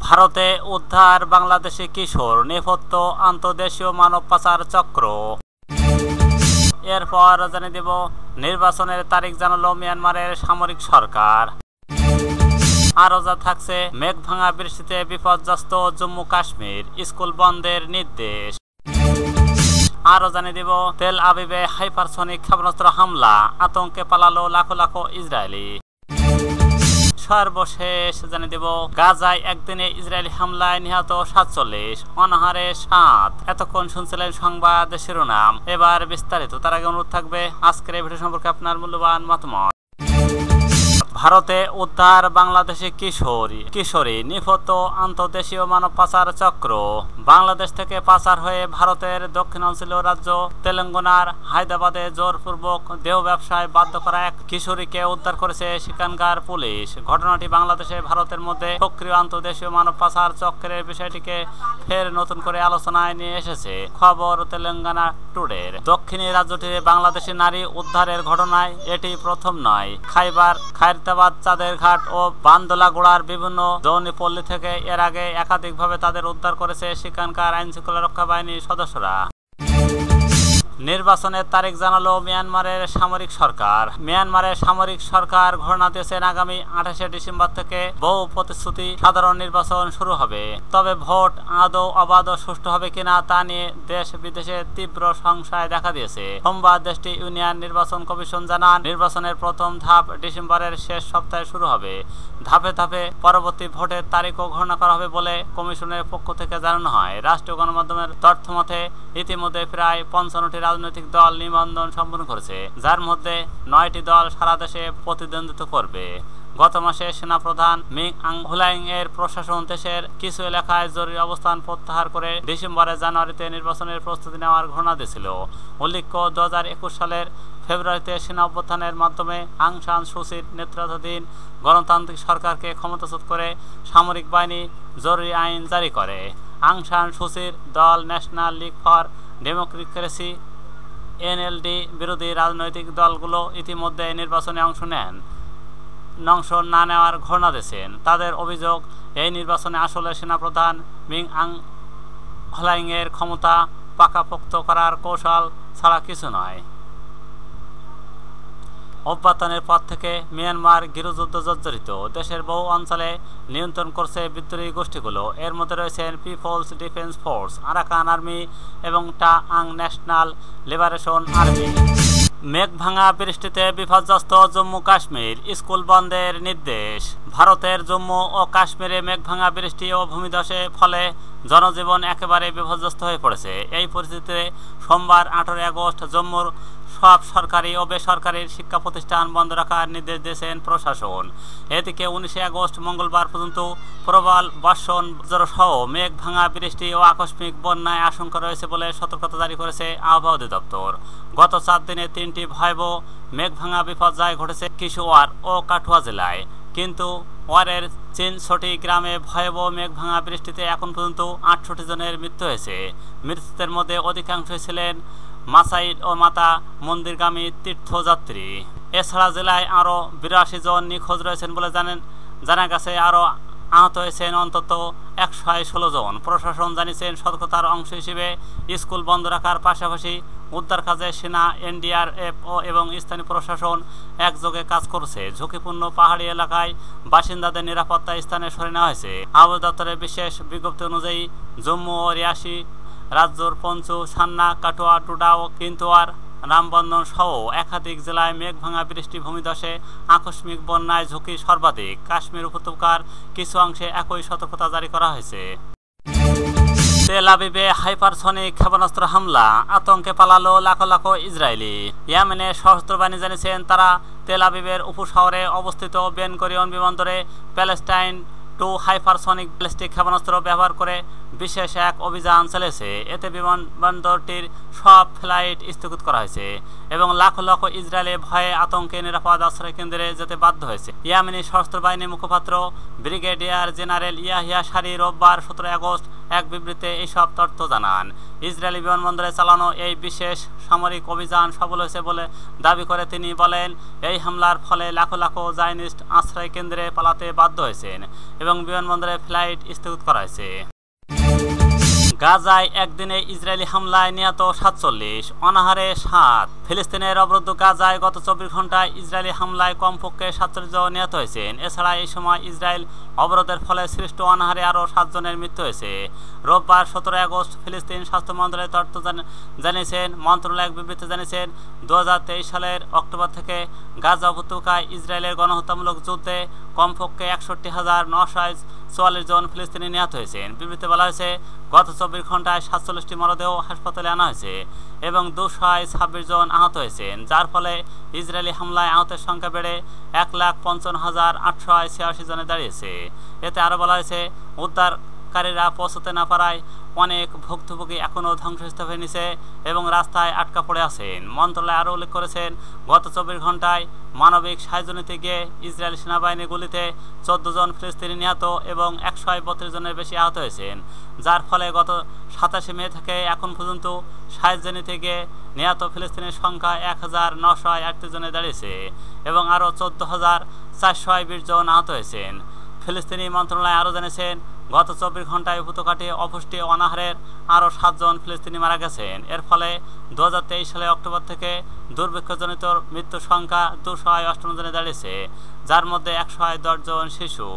ভারতে উদ্ধার বাংলাদেশি কিশোর, নেপথ্য আন্তর্দেশীয় মানব পাচার চক্র। এরপর জানিয়ে দেব নির্বাচনের তারিখ জানালো মিয়ানমারের সামরিক সরকার। আরও যা থাকছে, মেঘ ভাঙা বৃষ্টিতে বিপর্যস্ত জম্মু কাশ্মীর, স্কুল বন্ধের নির্দেশ। আরও জানিয়ে দেব তেল আবিবে হাইপারসনিক ক্ষেপণাস্ত্র হামলা, আতঙ্কে পালালো লাখো লাখো ইসরায়েলি। সর্বশেষ জানিয়ে দেব গাজায় একদিনে ইসরায়েলি হামলায় নিহত 47, অনাহারে 7। এতক্ষণ শুনছিলেন সংবাদ শিরোনাম, এবার বিস্তারিত। তার আগে অনুরোধ থাকবে আজকের এই ভিডিও সম্পর্কে আপনার মূল্যবান মতামত। ভারতে উদ্ধার বাংলাদেশি কিশোরী, নিপথ্য আন্তর্দেশীয় মানব পাচার চক্র। বাংলাদেশ থেকে পাচার হয়ে ভারতের দক্ষিণাঞ্চলীয় রাজ্য তেলেঙ্গানার হায়দ্রাবাদে জোরপূর্বক দেহ ব্যবসায় বাধ্য করা এক কিশোরীকে উদ্ধার করেছে সেখানকার পুলিশ। ঘটনাটি বাংলাদেশে ভারতের মধ্যে সক্রিয় আন্তর্দেশীয় মানব পাচার চক্রের বিষয়টিকে ফের নতুন করে আলোচনায় নিয়ে এসেছে। খবর তেলেঙ্গানা টুডের। দক্ষিণী রাজ্যটির বাংলাদেশি নারী উদ্ধারের ঘটনায় এটি প্রথম নয়। খায়রতাবাদ, চাঁদেরঘাট ও বান্দলাগোড়ার বিভিন্ন যৌনিপল্লী থেকে এর আগে একাধিকভাবে তাদের উদ্ধার করেছে সেখানকার আইনশৃঙ্খলা রক্ষা বাহিনীর সদস্যরা। নির্বাচনের তারিখ জানালো মিয়ানমারের সামরিক সরকার। মিয়ানমারের সামরিক সরকার ঘোষণা দিয়েছেন আগামী 28শে ডিসেম্বর থেকে বহু প্রতিশ্রুতি সাধারণ নির্বাচন শুরু হবে। তবে ভোট আদৌ অবাধ ও সুষ্ঠু হবে কিনা তা নিয়ে দেশ বিদেশে তীব্র সংশয় দেখা দিয়েছে। সোমবার দেশটি ইউনিয়ন নির্বাচন কমিশন জানান, নির্বাচনের প্রথম ধাপ ডিসেম্বরের শেষ সপ্তাহে শুরু হবে। ধাপে ধাপে পরবর্তী ভোটের তারিখও ঘোষণা করা হবে বলে কমিশনের পক্ষ থেকে জানানো হয়। রাষ্ট্রীয় গণমাধ্যমের তথ্যমতে ইতিমধ্যে প্রায় 55টি রাজনৈতিক দল নিবন্ধন সম্পন্ন করেছে, যার মধ্যে 9টি দল সারা দেশে প্রতিদ্বন্দ্বিতা করবে। গত মাসে সেনাপ্রধান মিং আং হুলাইং এর প্রশাসন দেশের কিছু এলাকায় জরুরি অবস্থান প্রত্যাহার করে জানুয়ারিতে নির্বাচনের প্রস্তুতি নেওয়ার ঘোষণা দিয়েছিল। উল্লেখ্য 2021 সালের ফেব্রুয়ারিতে সেনা অভ্যুত্থানের মাধ্যমে আং সান সুচির নেতৃত্বাধীন গণতান্ত্রিক সরকারকে ক্ষমতাচ্যুত করে সামরিক বাহিনী জরুরি আইন জারি করে। আং সান সুচির দল national League for democracy NLD বিরোধী রাজনৈতিক দলগুলো ইতিমধ্যে নির্বাচনে অংশ না নেওয়ার ঘোষণা দিয়েছেন। তাদের অভিযোগ, এই নির্বাচনে আসলে সেনাপ্রধান মিং আং হুলাইং এর ক্ষমতা পাকাপোক্ত করার কৌশল ছাড়া কিছু নয়। অভ্যুত্থানের পর থেকে মিয়ানমার গৃহযুদ্ধ জর্জরিত। দেশের বহু অঞ্চলে নিয়ন্ত্রণ করছে বিদ্রোহী গোষ্ঠীগুলো। এর মধ্যে রয়েছেন People's Defence Force, Arakan Army এবং টা আং ন্যাশনাল লিবারেশন আর্মি। মেঘ ভাঙা বৃষ্টিতে বিপর্যস্ত জম্মু কাশ্মীর, স্কুল বন্ধের নির্দেশ। ভারতের জম্মু ও কাশ্মীরে মেঘ ভাঙা বৃষ্টি ও ভূমিধসের ফলে জনজীবন একেবারে বিপর্যস্ত হয়ে পড়েছে। এই পরিস্থিতিতে সোমবার 18 আগস্ট জম্মুর সব সরকারি ও বেসরকারি শিক্ষা প্রতিষ্ঠান বন্ধ রাখার নির্দেশ দিয়েছেন প্রশাসন। এদিকে 19 আগস্ট মঙ্গলবার পর্যন্ত প্রবল বর্ষণ সহ মেঘ ভাঙা বৃষ্টি ও আকস্মিক বন্যায় আশঙ্কা রয়েছে বলে সতর্কতা জারি করেছে আবহাওয়া অধিদপ্তর। গত 4 দিনে 3টি ভয়াবহ মেঘ ভাঙা বিপর্যয় ঘটেছে কিশোর ও কাঠুয়া জেলায়। কিন্তু ওয়ারের চিনছটি গ্রামে ভয়াবহ মেঘ ভাঙা বৃষ্টিতে এখন পর্যন্ত 68 জনের মৃত্যু হয়েছে। মৃতদের মধ্যে অধিকাংশই ছিলেন মাসাইল ও মাতা মন্দিরগামী তীর্থযাত্রী। এছাড়া জেলায় আরও 82 জন নিখোঁজ রয়েছেন বলে জানা গেছে। আরও আহত হয়েছেন অন্তত 116 জন। প্রশাসন জানিয়েছেন সতর্কতার অংশ হিসেবে স্কুল বন্ধ রাখার পাশাপাশি উদ্ধার কাজে সেনা, এনডিআরএফ এবং স্থানীয় প্রশাসন একযোগে কাজ করছে। ঝুঁকিপূর্ণ পাহাড়ি এলাকায় বাসিন্দাদের নিরাপত্তা স্থানে সরিয়ে নেওয়া হয়েছে। আবহাওয়া দপ্তরের বিশেষ বিজ্ঞপ্তি অনুযায়ী জম্মু ও রিয়াসি রাজ্যর পঞ্চু, সান্না, কাঠুয়া, টুডা ও কিন্তোয়ার, রামবন্ধন সহ একাধিক জেলায় মেঘ ভাঙা বৃষ্টি, ভূমিধসে আকস্মিক বন্যায় ঝুঁকি সর্বাধিক। কাশ্মীর উপত্যকার কিছু অংশে একই সতর্কতা জারি করা হয়েছে। তেল আবিবে হাইপারসনিক ক্ষেপণাস্ত্র হামলা, আতঙ্কে পালালো লাখো লাখো ইসরায়েলি। ইয়েমেনের সশস্ত্র বাহিনী জানিয়েছেন তারা তেল আবিবের উপশহরে অবস্থিত বেন গরিয়ন বিমানবন্দরে প্যালেস্টাইন 2 হাইপারসনিক ব্যালিস্টিক ক্ষেপণাস্ত্র ব্যবহার করে বিশেষ এক অভিযান চালিয়েছে। এতে বিমানবন্দরটির সব ফ্লাইট স্থগিত করা হয়েছে এবং লাখো লাখো ইসরায়েলি ভয়ে আতঙ্কে নিরাপদ আশ্রয় কেন্দ্রে যেতে বাধ্য হয়েছে। ইয়েমেনি সশস্ত্র বাহিনীর মুখপাত্র ব্রিগেডিয়ার জেনারেল ইয়াহিয়া সারি রোববার 17 আগস্ট এক বিবৃতিতে এইসব তথ্য জানান। ইসরায়েলি বিমানবন্দরে চালানো এই বিশেষ সামরিক অভিযান সফল হয়েছে বলে দাবি করে তিনি বলেন, এই হামলার ফলে লাখো লাখো জায়নিস্ট আশ্রয় কেন্দ্রে পালাতে বাধ্য হয়েছেন এবং বিমানবন্দরে ফ্লাইট স্থগিত করা হয়েছে। গাজায় একদিনে ইসরায়েলি হামলায় নিহত ৪৭, অনাহারে ৭। ফিলিস্তিনের অবরুদ্ধ গাজায় গত ২৪ ঘন্টায় ইসরায়েলি হামলায় কমপক্ষে ৪৭ জন নিহত হয়েছেন। এছাড়া এই সময় ইসরায়েল অবরোধের ফলে সৃষ্ট অনাহারে আরও ৭ জনের মৃত্যু হয়েছে। রোববার ১৭ আগস্ট ফিলিস্তিন স্বাস্থ্য মন্ত্রণালয় তথ্য জানিয়েছেন। মন্ত্রণালয় এক বিবৃতিতে জানিয়েছেন, ২০২৩ সালের অক্টোবর থেকে গাজা উপত্যকায় ইসরায়েলের গণহত্যামূলক যুদ্ধে কমপক্ষে ৬১,৯৪৪ জন ফিলিস্তিনি নিহত হয়েছেন। বিবৃতিতে বলা হয়েছে, গত ২৪ ঘন্টায় ৪৭টি মরদেহ হাসপাতালে আনা হয়েছে এবং ২২৬ জন আহত হয়েছেন, যার ফলে ইসরায়েলি হামলায় আহতের সংখ্যা বেড়ে ১,৫৫,৮৮৬ জনে দাঁড়িয়েছে। এতে আরও বলা হয়েছে, উদ্ধারকারীরা পৌঁছতে না পারায় অনেক ভুক্তভোগী এখনও ধ্বংসস্তূপের নিচে এবং রাস্তায় আটকা পড়ে আছেন। মন্ত্রণালয় আরও উল্লেখ করেছেন, গত ২৪ ঘন্টায় মানবিক সাহায্য নিতে গিয়ে ইসরায়েলি সেনাবাহিনীর গুলিতে ১৪ জন ফিলিস্তিনি নিহত এবং ১৩২ জনের বেশি আহত হয়েছেন, যার ফলে গত ২৭ মে থেকে এখন পর্যন্ত সাহায্য নিতে গিয়ে নিহত ফিলিস্তিনের সংখ্যা ১,৯৩৮ জনে দাঁড়িয়েছে এবং আরও ১৪,৪২০ জন আহত হয়েছেন। ফিলিস্তিনি মন্ত্রণালয় আরও জানিয়েছেন, গত ২৪ ঘন্টায় উপত্যকাটি অপুষ্টি অনাহারের আরও ৭ জন ফিলিস্তিনি মারা গেছেন। এর ফলে ২০২৩ সালের অক্টোবর থেকে দুর্ভিক্ষজনিত মৃত্যুর সংখ্যা ২৮৮ জনে দাঁড়িয়েছে, যার মধ্যে ১১০ জন শিশু।